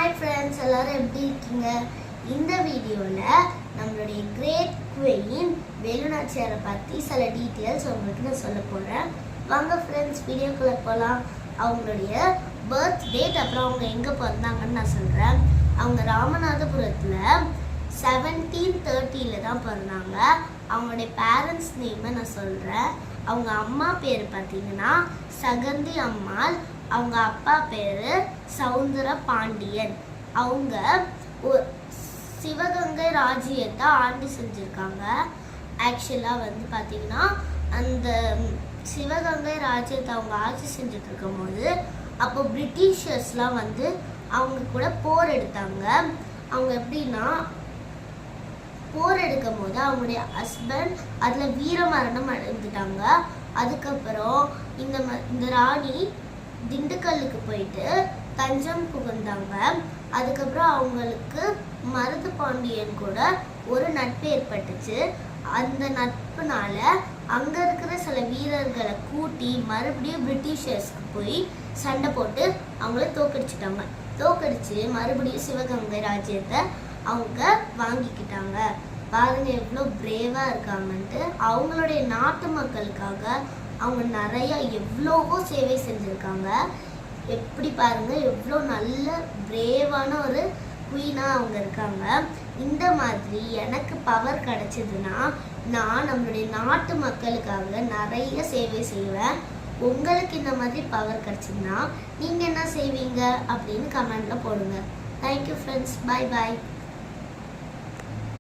Hi friends, எல்லாரும் எப்படி இருக்கீங்க? இந்த வீடியோவில் நம்மளுடைய கிரேட் குயின் வேலு நாச்சியாரை பற்றி சில டீட்டெயில்ஸ் உங்களுக்கு நான் சொல்ல போகிறேன். வாங்க ஃப்ரெண்ட்ஸ், வீடியோக்குள்ளே போகலாம். அவங்களுடைய பர்த் டேட் அப்புறம் அவங்க எங்கே பிறந்தாங்கன்னு நான் சொல்கிறேன். அவங்க ராமநாதபுரத்தில் 1730 தான் பிறந்தாங்க. அவங்களுடைய பேரண்ட்ஸ் நேமை நான் சொல்கிறேன். அவங்க அம்மா பேர் பார்த்தீங்கன்னா சகந்தி அம்மாள். அவங்க அப்பா பேர் சவுந்தர பாண்டியன். அவங்க சிவகங்கை ராஜ்யத்தை ஆண்டு செஞ்சுருக்காங்க. ஆக்சுவலாக பார்த்தீங்கன்னா அந்த சிவகங்கை ராஜ்யத்தை அவங்க ஆட்சி செஞ்சுட்டு இருக்கும் போது அப்போ பிரிட்டிஷர்ஸ்லாம் அவங்க கூட போர் எடுத்தாங்க. அவங்க எப்படின்னா போர் எடுக்கும் போது அவங்களுடைய ஹஸ்பண்ட் அதில் வீரமரணம் அடைந்துட்டாங்க. அதுக்கப்புறம் இந்த ராணி திண்டுக்கல்லுக்கு போயிட்டு தஞ்சம் புகுந்தாங்க. அதுக்கப்புறம் அவங்களுக்கு மருது பாண்டியன் கூட ஒரு நட்பு ஏற்பட்டுச்சு. அந்த நட்புனால அங்க இருக்கிற சில வீரர்களை கூட்டி மறுபடியும் பிரிட்டிஷர்ஸ்க்கு போய் சண்டை போட்டு அவங்கள தோக்கடிச்சு மறுபடியும் சிவகங்கை ராஜ்யத்தை அவங்க வாங்கிக்கிட்டாங்க. பாருங்க எவ்வளோ பிரேவா இருக்காங்கன்ட்டு. அவங்களுடைய நாட்டு மக்களுக்காக அவங்க நிறைய எவ்வளவோ சேவை செஞ்சுருக்காங்க. எப்படி பாருங்க எவ்வளோ நல்ல பிரேவான ஒரு குயினாக அவங்க இருக்காங்க. இந்த மாதிரி எனக்கு பவர் கிடைச்சதுன்னா நான் நம்மளுடைய நாட்டு மக்களுக்காக நிறைய சேவை செய்வேன். உங்களுக்கு இந்த மாதிரி பவர் கிடைச்சதுன்னா நீங்கள் என்ன செய்வீங்க அப்படின்னு கமெண்ட்ல போடுங்க. தேங்க்யூ ஃப்ரெண்ட்ஸ், பாய் பாய்.